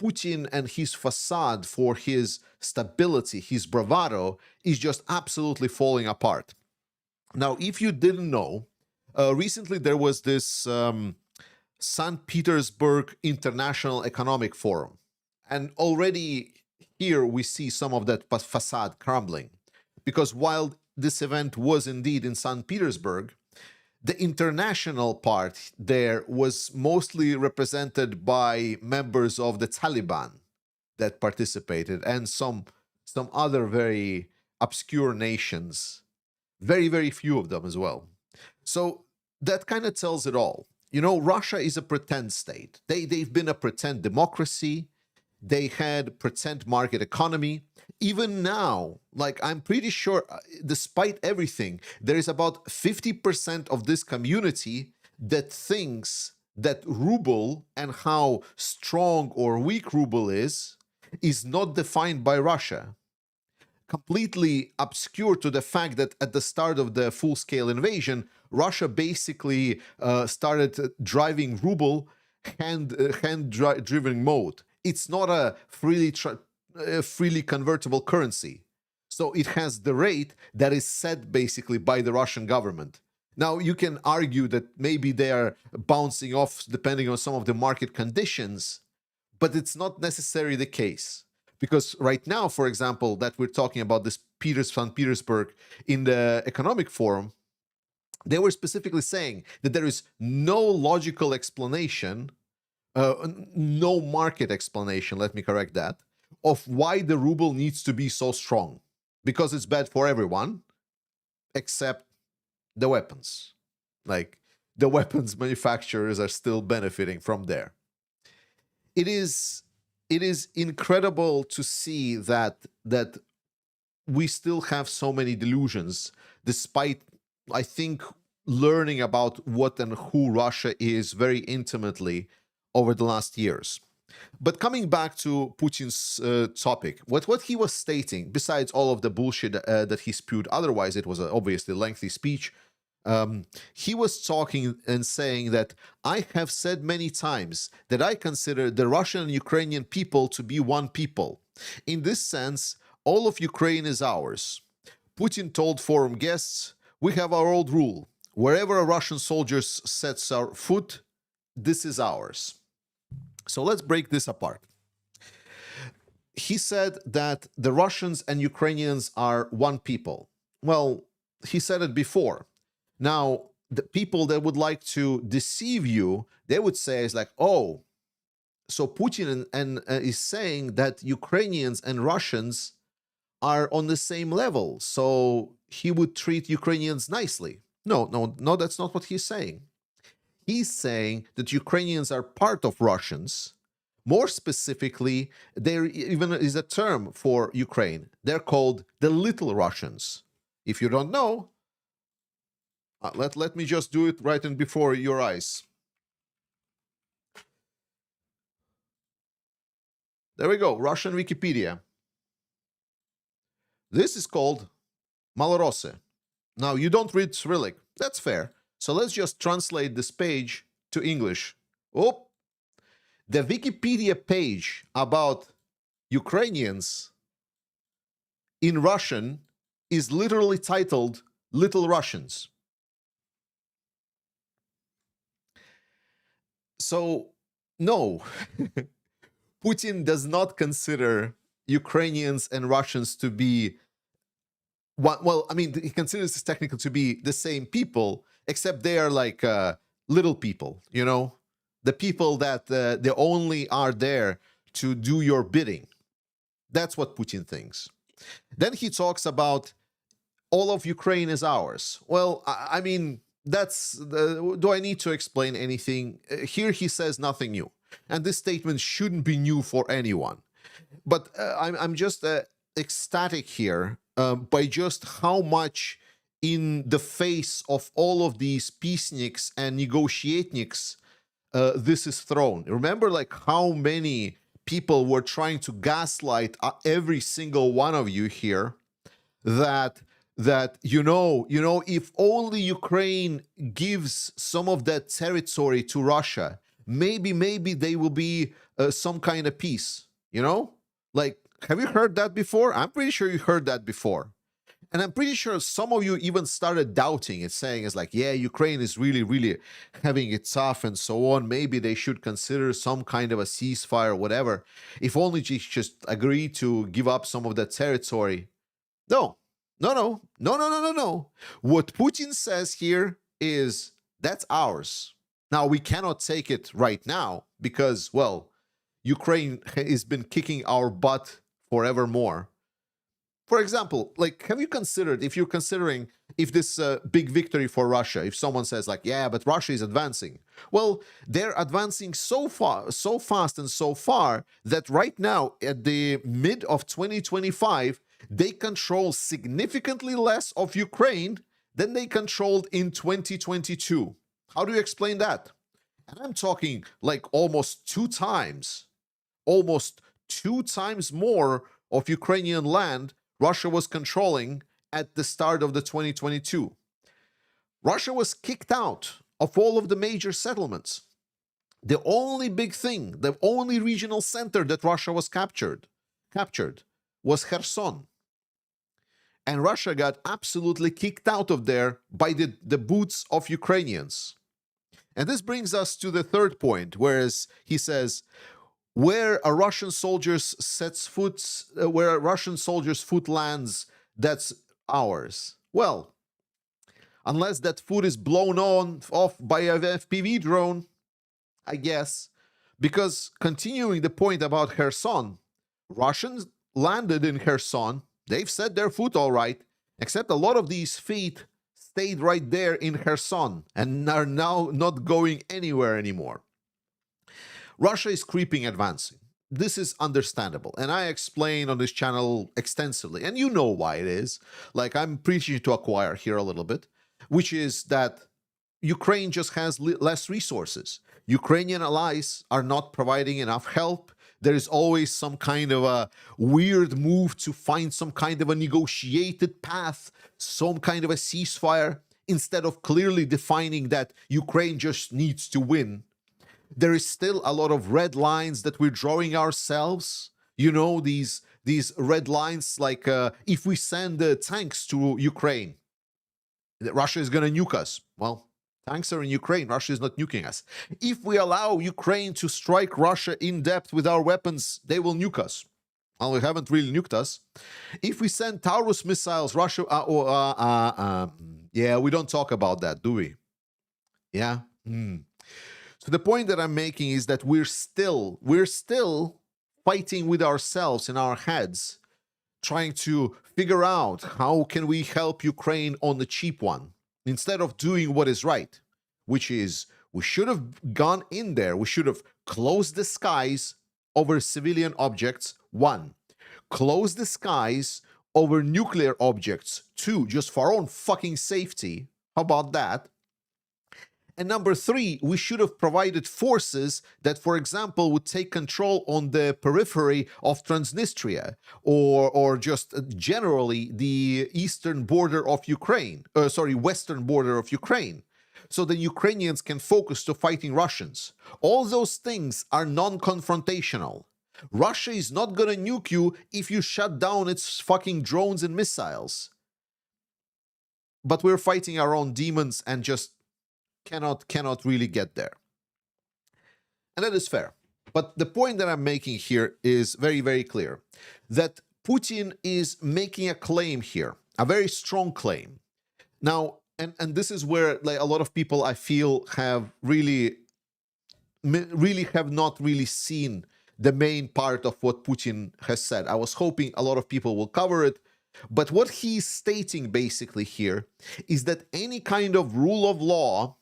Putin and his facade for his stability, his bravado, is just absolutely falling apart. Now, if you didn't know, recently there was this St. Petersburg International Economic Forum. And already here we see some of that facade crumbling. Because while this event was indeed in St. Petersburg, the international part there was mostly represented by members of the Taliban that participated and some other very obscure nations. Very, very few of them as well. So that kind of tells it all. You know, Russia is a pretend state. They've been a pretend democracy. They had pretend market economy. Even now, like, I'm pretty sure, despite everything, there is about 50% of this community that thinks that ruble and how strong or weak ruble is not defined by Russia. Completely obscure to the fact that at the start of the full-scale invasion, Russia basically started driving ruble hand-driven mode. It's not a freely convertible currency. So it has the rate that is set basically by the Russian government. Now, you can argue that maybe they are bouncing off depending on some of the market conditions, but it's not necessarily the case. Because right now, for example, that we're talking about this St. Petersburg in the Economic Forum, they were specifically saying that there is no logical explanation, no market explanation, let me correct that, of why the ruble needs to be so strong. Because it's bad for everyone, except the weapons. Like, the weapons manufacturers are still benefiting from there. It is incredible to see that we still have so many delusions, despite, I think, learning about what and who Russia is very intimately over the last years. But coming back to Putin's topic, what he was stating, besides all of the bullshit that he spewed, otherwise it was obviously a lengthy speech, he was talking and saying that I have said many times that I consider the Russian and Ukrainian people to be one people. In this sense, all of Ukraine is ours. Putin told forum guests, we have our old rule. Wherever a Russian soldier sets our foot, this is ours. So let's break this apart. He said that the Russians and Ukrainians are one people. Well, he said it before. Now, the people that would like to deceive you, they would say, it's like, oh, so Putin is saying that Ukrainians and Russians are on the same level, so he would treat Ukrainians nicely. No, that's not what he's saying. He's saying that Ukrainians are part of Russians. More specifically, there even is a term for Ukraine. They're called the Little Russians. If you don't know, let me just do it right in before your eyes. There we go, Russian Wikipedia. This is called Malorosse. Now, you don't read Cyrillic. That's fair. So let's just translate this page to English. Oh, the Wikipedia page about Ukrainians in Russian is literally titled Little Russians. So, no, Putin does not consider Ukrainians and Russians to be, well, I mean, he considers this technically to be the same people, except they are like little people, you know, the people that they only are there to do your bidding. That's what Putin thinks. Then he talks about all of Ukraine is ours. Well, I mean, do I need to explain anything? Here he says nothing new. And this statement shouldn't be new for anyone. But I'm just ecstatic here by just how much in the face of all of these peaceniks and negotiatniks this is thrown. Remember, like, how many people were trying to gaslight every single one of you here that you know, if only Ukraine gives some of that territory to Russia, maybe they will be some kind of peace, you know? Like, have you heard that before? I'm pretty sure you heard that before. And I'm pretty sure some of you even started doubting it, saying it's like, yeah, Ukraine is really having it tough and so on. Maybe they should consider some kind of a ceasefire or whatever. If only they just agree to give up some of that territory. No. What Putin says here is that's ours. Now, we cannot take it right now because, well, Ukraine has been kicking our butt forevermore. For example, like, have you considered, if you're considering if this big victory for Russia, if someone says like, yeah, but Russia is advancing. Well, they're advancing so fast and so far that right now at the mid of 2025, they control significantly less of Ukraine than they controlled in 2022. How do you explain that? And I'm talking like almost two times more of Ukrainian land Russia was controlling at the start of the 2022. Russia was kicked out of all of the major settlements. The only big thing, the only regional center that Russia was captured was Kherson. And Russia got absolutely kicked out of there by the boots of Ukrainians. And this brings us to the third point, whereas he says, where a Russian soldier's foot lands, that's ours. Well, unless that foot is blown off by a FPV drone, I guess. Because continuing the point about Kherson, Russians landed in Kherson. They've set their foot all right, except a lot of these feet stayed right there in Kherson and are now not going anywhere anymore. Russia is creeping, advancing. This is understandable, and I explain on this channel extensively, and you know why it is. Like, I'm preaching to acquire here a little bit, which is that Ukraine just has less resources. Ukrainian allies are not providing enough help. There is always some kind of a weird move to find some kind of a negotiated path, some kind of a ceasefire, instead of clearly defining that Ukraine just needs to win. There is still a lot of red lines that we're drawing ourselves. You know, these red lines, like if we send tanks to Ukraine, Russia is going to nuke us. Well, tanks are in Ukraine. Russia is not nuking us. If we allow Ukraine to strike Russia in depth with our weapons, they will nuke us. Well, we haven't really nuked us. If we send Taurus missiles, Russia... yeah, we don't talk about that, do we? Yeah? So the point that I'm making is that we're still fighting with ourselves in our heads, trying to figure out how can we help Ukraine on the cheap one, instead of doing what is right, which is we should have gone in there. We should have closed the skies over civilian objects, 1. Close the skies over nuclear objects, 2, just for our own fucking safety. How about that? And number 3, we should have provided forces that, for example, would take control on the periphery of Transnistria, or just generally the eastern border of Ukraine, western border of Ukraine, so the Ukrainians can focus to fighting Russians. All those things are non-confrontational. Russia is not gonna nuke you if you shut down its fucking drones and missiles. But we're fighting our own demons and just cannot really get there. And that is fair. But the point that I'm making here is very, very clear. That Putin is making a claim here, a very strong claim. Now, and this is where, like, a lot of people, I feel, have really have not really seen the main part of what Putin has said. I was hoping a lot of people will cover it. But what he's stating basically here is that any kind of rule of law,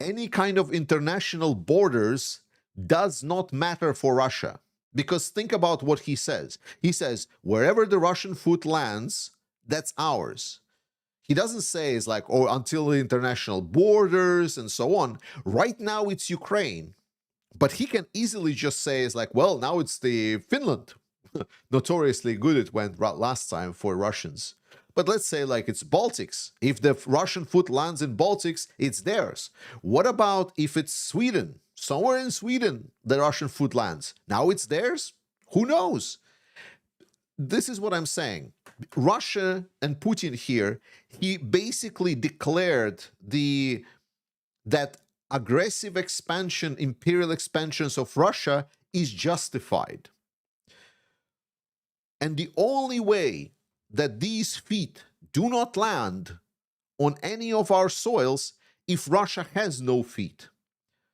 any kind of international borders does not matter for Russia. Because think about what he says. He says, wherever the Russian foot lands, that's ours. He doesn't say it's like, oh, until the international borders and so on. Right now it's Ukraine. But he can easily just say it's like, well, now it's the Finland. Notoriously good it went last time for Russians. But let's say like it's Baltics. If the Russian foot lands in Baltics, it's theirs. What about if it's Sweden? Somewhere in Sweden, the Russian foot lands. Now it's theirs? Who knows? This is what I'm saying. Russia and Putin here, he basically declared that aggressive expansion, imperial expansions of Russia is justified. And the only way that these feet do not land on any of our soils if Russia has no feet.